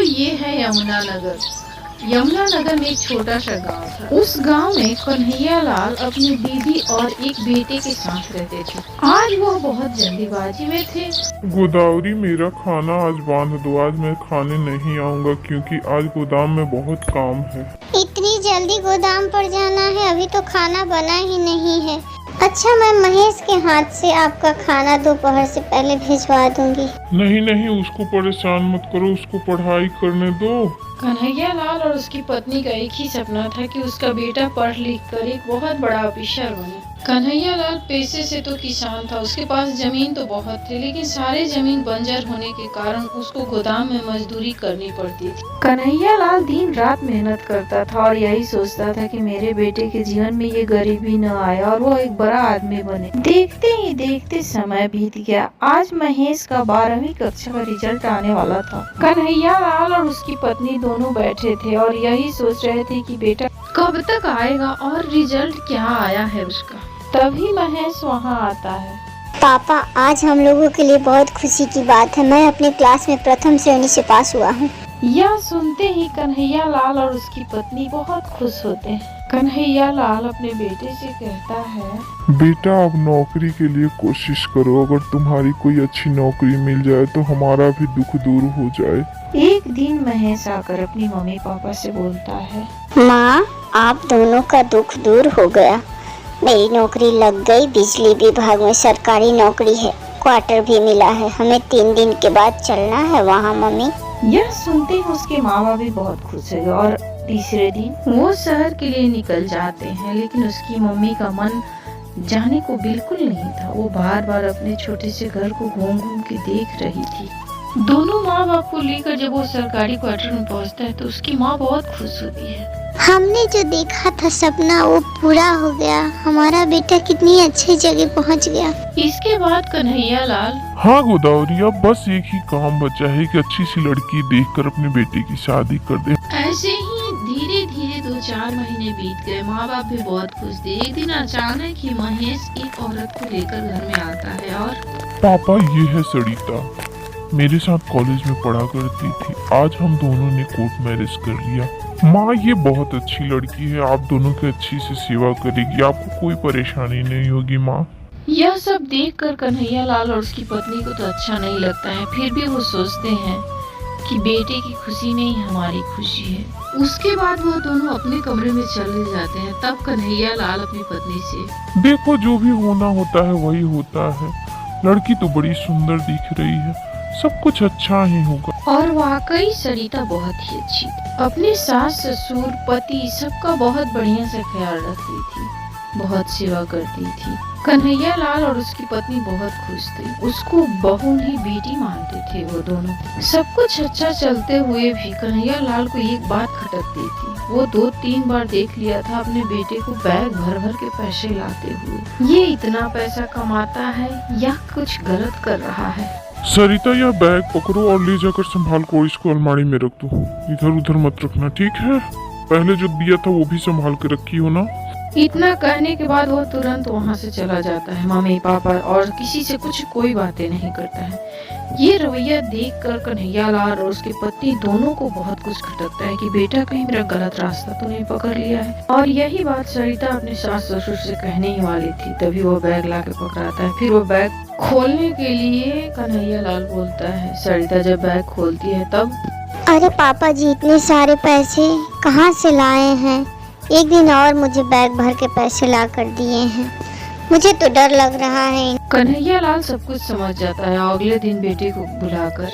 ये है यमुना नगर। यमुना नगर में एक छोटा सा गांव था। उस गांव में कन्हैया लाल अपनी दीदी और एक बेटे के साथ रहते थे। आज वो बहुत जल्दीबाजी में थे। गोदावरी, मेरा खाना आज बांध दो। आज मैं खाने नहीं आऊंगा क्योंकि आज गोदाम में बहुत काम है। इतनी जल्दी गोदाम पर जाना है? अभी तो खाना बना ही नहीं है। अच्छा, मैं महेश के हाथ से आपका खाना दोपहर से पहले भिजवा दूंगी। नहीं नहीं, उसको परेशान मत करो, उसको पढ़ाई करने दो। कन्हैया लाल और उसकी पत्नी का एक ही सपना था कि उसका बेटा पढ़ लिख कर एक बहुत बड़ा ऑफिसर बने। कन्हैया लाल पेशे से तो किसान था, उसके पास जमीन तो बहुत थी, लेकिन सारी जमीन बंजर होने के कारण उसको गोदाम में मजदूरी करनी पड़ती थी। कन्हैया लाल दिन रात मेहनत करता था और यही सोचता था कि मेरे बेटे के जीवन में ये गरीबी न आए और वो एक बड़ा आदमी बने। देखते ही देखते समय बीत गया। आज महेश का 12वीं कक्षा का रिजल्ट आने वाला था। कन्हैया लाल और उसकी पत्नी दोनों बैठे थे और यही सोच रहे थे कि बेटा कब तक आएगा और रिजल्ट क्या आया है उसका। तभी महेश वहाँ आता है। पापा, आज हम लोगों के लिए बहुत खुशी की बात है। मैं अपने क्लास में प्रथम श्रेणी से पास हुआ हूँ। यह सुनते ही कन्हैया लाल और उसकी पत्नी बहुत खुश होते हैं। कन्हैया लाल अपने बेटे से कहता है, बेटा, अब नौकरी के लिए कोशिश करो। अगर तुम्हारी कोई अच्छी नौकरी मिल जाए तो हमारा भी दुख दूर हो जाए। एक दिन महेश आकर अपनी मम्मी पापा से बोलता है, माँ, आप दोनों का दुख दूर हो गया। मेरी नौकरी लग गई। बिजली विभाग में सरकारी नौकरी है। क्वार्टर भी मिला है। हमें 3 दिन के बाद चलना है वहाँ। मम्मी। यह सुनते ही उसके माँ बाप भी बहुत खुश है और तीसरे दिन वो शहर के लिए निकल जाते हैं। लेकिन उसकी मम्मी का मन जाने को बिल्कुल नहीं था। वो बार बार अपने छोटे से घर को घूम घूम के देख रही थी। दोनों माँ बाप को लेकर जब वो सरकारी क्वार्टर में पहुँचता है तो उसकी माँ बहुत खुश होती है। हमने जो देखा था सपना, वो पूरा हो गया। हमारा बेटा कितनी अच्छी जगह पहुंच गया। इसके बाद कन्हैया लाल, हाँ गोदावरी, अब बस एक ही काम बचा है कि अच्छी सी लड़की देखकर अपने बेटे की शादी कर दे। ऐसे ही धीरे धीरे 2-4 महीने बीत गए। माँ बाप भी बहुत खुश थे। एक दिन अचानक ही महेश एक औरत को लेकर घर में आता है और पापा, ये है सरिता, मेरे साथ कॉलेज में पढ़ा करती थी। आज हम दोनों ने कोर्ट मैरिज कर लिया। माँ, ये बहुत अच्छी लड़की है। आप दोनों की अच्छी से सेवा करेगी। आपको कोई परेशानी नहीं होगी माँ। यह सब देखकर कन्हैया लाल और उसकी पत्नी को तो अच्छा नहीं लगता है। फिर भी वो सोचते हैं कि बेटे की खुशी में ही हमारी खुशी है। उसके बाद वो दोनों अपने कमरे में चले जाते हैं। तब कन्हैया लाल अपनी पत्नी से, देखो, जो भी होना होता है वही होता है। लड़की तो बड़ी सुंदर दिख रही है, सब कुछ अच्छा ही होगा। और वाकई सरिता बहुत ही अच्छी थी। अपने सास ससुर पति सबका बहुत बढ़िया से ख्याल रखती थी, बहुत सेवा करती थी। कन्हैया लाल और उसकी पत्नी बहुत खुश थे। उसको बहू नहीं बेटी मानते थे वो दोनों। सब कुछ अच्छा चलते हुए भी कन्हैया लाल को एक बात खटकती थी। वो 2-3 बार देख लिया था अपने बेटे को बैग भर भर के पैसे लाते हुए। ये इतना पैसा कमाता है या कुछ गलत कर रहा है। सरिता, यह बैग पकड़ो और ले जाकर संभाल कर इसको अलमारी में रख दो। इधर उधर मत रखना, ठीक है? पहले जो दिया था वो भी संभाल के रखी हो ना। इतना कहने के बाद वो तुरंत वहाँ से चला जाता है। मम्मी पापा और किसी से कोई बातें नहीं करता है। ये रवैया देखकर कन्हैया लाल और उसकी पत्नी दोनों को बहुत कुछ खटकता है कि बेटा कहीं मेरा गलत रास्ता तो नहीं पकड़ लिया है। और यही बात सरिता अपने सास ससुर से कहने ही वाली थी। तभी वो बैग लाके पकड़ाता है। फिर वो बैग खोलने के लिए कन्हैया लाल बोलता है। सरिता जब बैग खोलती है तब, अरे पापा जी, इतने सारे पैसे कहाँ से लाए हैं? एक दिन और मुझे बैग भर के पैसे ला कर दिए हैं। मुझे तो डर लग रहा है। कन्हैया लाल सब कुछ समझ जाता है। अगले दिन बेटे को बुलाकर,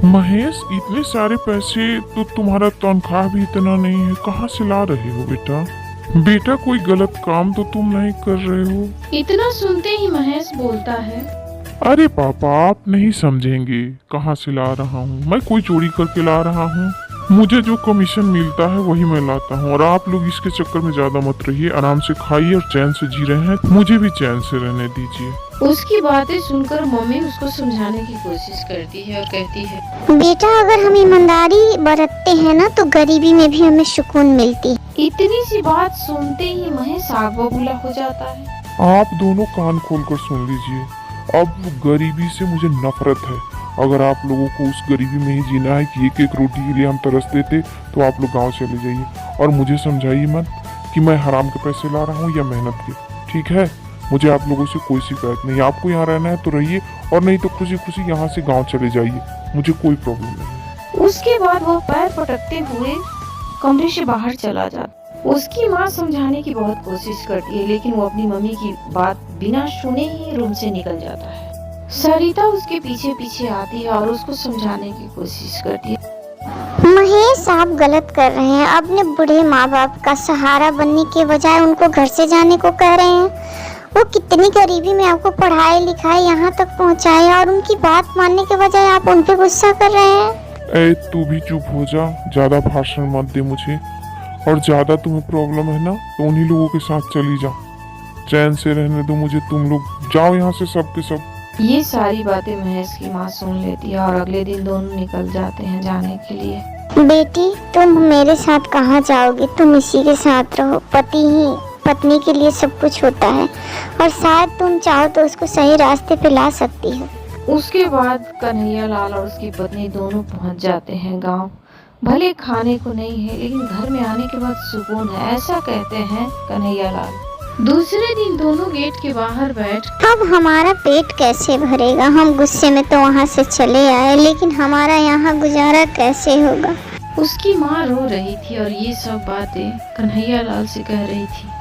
महेश, इतने सारे पैसे तो तुम्हारा तनख्वाह भी इतना नहीं है, कहाँ से ला रहे हो बेटा? बेटा, कोई गलत काम तो तुम नहीं कर रहे हो? इतना सुनते ही महेश बोलता है, अरे पापा, आप नहीं समझेंगे। कहाँ से ला रहा हूँ? मैं कोई चोरी करके ला रहा हूँ? मुझे जो कमीशन मिलता है वही मैं लाता हूँ। और आप लोग इसके चक्कर में ज्यादा मत रहिए। आराम से खाइए और चैन से जी रहे हैं, मुझे भी चैन से रहने दीजिए। उसकी बातें सुनकर मम्मी उसको समझाने की कोशिश करती है और कहती है, बेटा, अगर हम ईमानदारी बरतते हैं ना तो गरीबी में भी हमें सुकून मिलती है। इतनी सी बात सुनते ही महेश आग बबूला हो जाता है। आप दोनों कान खोलकर सुन लीजिए। अब गरीबी से मुझे नफरत है। अगर आप लोगों को उस गरीबी में ही जीना है कि एक एक रोटी के लिए हम तरसते थे तो आप लोग गांव चले जाइए, और मुझे समझाइए मत कि मैं हराम के पैसे ला रहा हूँ या मेहनत के। ठीक है, मुझे आप लोगों से कोई शिकायत नहीं। आपको यहाँ रहना है तो रहिए, और नहीं तो खुशी खुशी यहाँ से गाँव चले जाइए, मुझे कोई प्रॉब्लम नहीं। उसके बाद वो पैर पटकते हुए कमरे से बाहर चला जाता। उसकी माँ समझाने की बहुत कोशिश करती है, लेकिन वो अपनी मम्मी की बात बिना सुने ही रूम से निकल जाता है। सरिता उसके पीछे पीछे आती है और उसको समझाने की कोशिश करती है। महेश, आप गलत कर रहे हैं। अपने बूढ़े माँ बाप का सहारा बनने के बजाय उनको घर से जाने को कह रहे हैं। वो कितनी गरीबी में आपको पढ़ाए लिखाए यहाँ तक पहुँचाए, और उनकी बात मानने के बजाय आप उन पे गुस्सा कर रहे हैं। ए, तू भी चुप हो जा, ज्यादा भाषण मत दे मुझे। और ज्यादा तुम्हें प्रॉब्लम है ना तो उन्हीं लोगों के साथ चली जा, चैन से रहने दो मुझे। तुम लोग जाओ यहाँ से सब के सब। ये सारी बातें महेश की माँ सुन लेती है और अगले दिन दोनों निकल जाते हैं जाने के लिए। बेटी, तुम मेरे साथ कहाँ जाओगी? तुम इसी के साथ रहो। पति ही पत्नी के लिए सब कुछ होता है, और शायद तुम चाहो तो उसको सही रास्ते पे ला सकती हो। उसके बाद कन्हैया लाल और उसकी पत्नी दोनों पहुंच जाते हैं गांव। भले खाने को नहीं है, लेकिन घर में आने के बाद सुकून है, ऐसा कहते हैं कन्हैया लाल। दूसरे दिन दोनों गेट के बाहर बैठ, अब हमारा पेट कैसे भरेगा? हम गुस्से में तो वहाँ से चले आए, लेकिन हमारा यहाँ गुजारा कैसे होगा? उसकी माँ रो रही थी और ये सब बातें कन्हैया लाल से कह रही थी।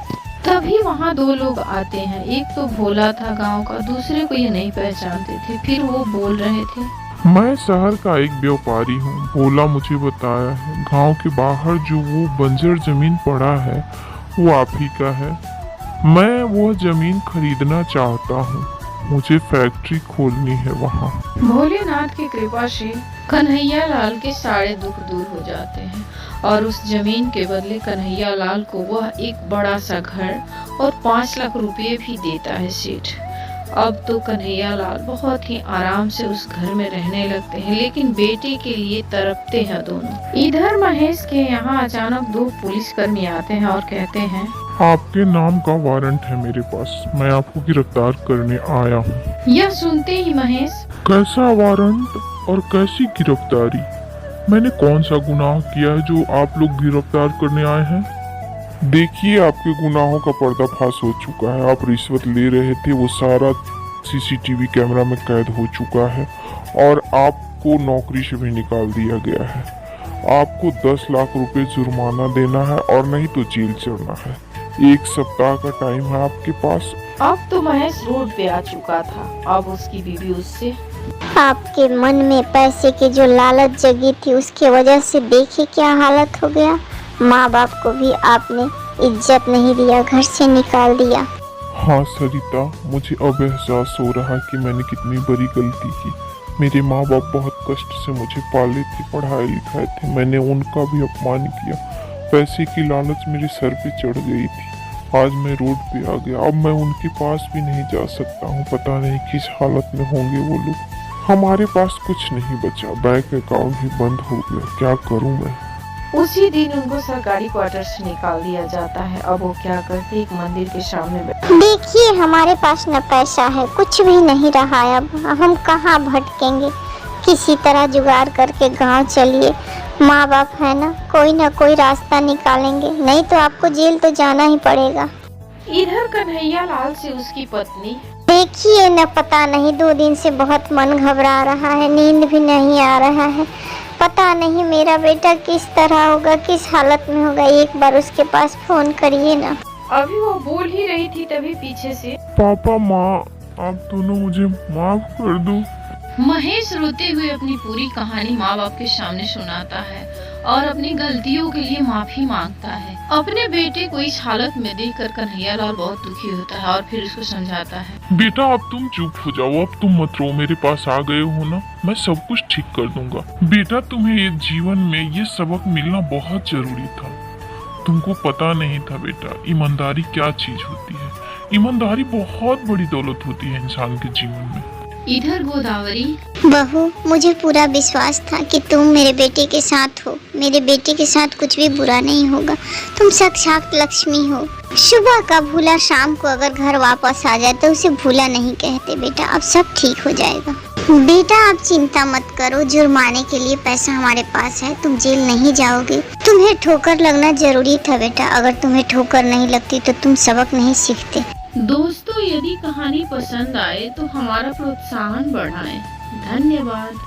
तभी वहाँ दो लोग आते हैं। एक तो भोला था गांव का, दूसरे को ये नहीं पहचानते थे। फिर वो बोल रहे थे, मैं शहर का एक व्यापारी हूँ। भोला मुझे बताया है गांव के बाहर जो वो बंजर जमीन पड़ा है वो आप ही का है। मैं वो जमीन खरीदना चाहता हूँ, मुझे फैक्ट्री खोलनी है वहाँ। भोलेनाथ की कृपा से कन्हैया लाल के सारे दुख दूर हो जाते हैं और उस जमीन के बदले कन्हैया लाल को वह एक बड़ा सा घर और 5 लाख रुपए भी देता है सेठ। अब तो कन्हैया लाल बहुत ही आराम से उस घर में रहने लगते हैं, लेकिन बेटे के लिए तड़पते हैं दोनों। इधर महेश के यहाँ अचानक 2 पुलिसकर्मी आते हैं और कहते हैं, आपके नाम का वारंट है मेरे पास, मैं आपको गिरफ्तार करने आया हूँ। यह सुनते ही महेश, कैसा वारंट और कैसी गिरफ्तारी? मैंने कौन सा गुनाह किया है जो आप लोग गिरफ्तार करने आए हैं? देखिए, आपके गुनाहों का पर्दाफाश हो चुका है। आप रिश्वत ले रहे थे, वो सारा सीसीटीवी कैमरा में कैद हो चुका है, और आपको नौकरी से भी निकाल दिया गया है। आपको 10 लाख रुपए जुर्माना देना है, और नहीं तो जेल चढ़ना है। 1 सप्ताह का टाइम है आपके पास। अब तो महेश रोड पे आ चुका था। अब उसकी बीवी उससे, आपके मन में पैसे की जो लालच जगी थी, उसकी वजह से देखिए क्या हालत हो गया। माँ बाप को भी आपने इज्जत नहीं दिया, घर से निकाल दिया। हाँ सरिता, मुझे अब एहसास हो रहा कि मैंने कितनी बड़ी गलती की। मेरे माँ बाप बहुत कष्ट से मुझे पाले थे, पढ़ाए लिखाए थे, मैंने उनका भी अपमान किया। पैसे की लालच मेरे सर पे चढ़ गई थी। आज मैं रोड पे आ गया, अब मैं उनके पास भी नहीं जा सकता हूँ। पता नहीं किस हालत में होंगे वो लोग। हमारे पास कुछ नहीं बचा, बैंक अकाउंट भी बंद हो गया, क्या करूँ मैं? उसी दिन उनको सरकारी क्वार्टर से निकाल दिया जाता है। अब वो क्या करते, एक मंदिर के सामने बैठे, देखिए हमारे पास न पैसा है, कुछ भी नहीं रहा है। अब हम कहाँ भटकेंगे? किसी तरह जुगाड़ करके गांव चलिए। माँ बाप है ना कोई रास्ता निकालेंगे, नहीं तो आपको जेल तो जाना ही पड़ेगा। इधर कन्हैया लाल से उसकी पत्नी, देखिए न, पता नहीं 2 दिन से बहुत मन घबरा रहा है, नींद भी नहीं आ रहा है। पता नहीं मेरा बेटा किस तरह होगा, किस हालत में होगा। एक बार उसके पास फोन करिए ना। अभी वो बोल ही रही थी तभी पीछे से, पापा माँ, आप दोनों मुझे माफ कर दो। महेश रोते हुए अपनी पूरी कहानी माँ बाप के सामने सुनाता है और अपनी गलतियों के लिए माफी मांगता है। अपने बेटे को इस हालत में देखकर कन्हैया लाल बहुत दुखी होता है और फिर उसको समझाता है, बेटा अब तुम चुप हो जाओ, अब तुम मत रो, मेरे पास आ गए हो ना, मैं सब कुछ ठीक कर दूंगा। बेटा तुम्हें ये जीवन में ये सबक मिलना बहुत जरूरी था। तुमको पता नहीं था बेटा, ईमानदारी क्या चीज होती है। ईमानदारी बहुत बड़ी दौलत होती है इंसान के जीवन में। इधर गोदावरी, बहू, मुझे पूरा विश्वास था कि तुम मेरे बेटे के साथ हो। मेरे बेटे के साथ कुछ भी बुरा नहीं होगा। तुम साक्षात लक्ष्मी हो। सुबह का भूला शाम को अगर घर वापस आ जाए तो उसे भूला नहीं कहते बेटा। अब सब ठीक हो जाएगा। बेटा आप चिंता मत करो, जुर्माने के लिए पैसा हमारे पास है, तुम जेल नहीं जाओगे। तुम्हें ठोकर लगना जरूरी था बेटा, अगर तुम्हें ठोकर नहीं लगती तो तुम सबक नहीं सीखते। दोस्तों, यदि कहानी पसंद आए तो हमारा प्रोत्साहन बढ़ाएं। धन्यवाद।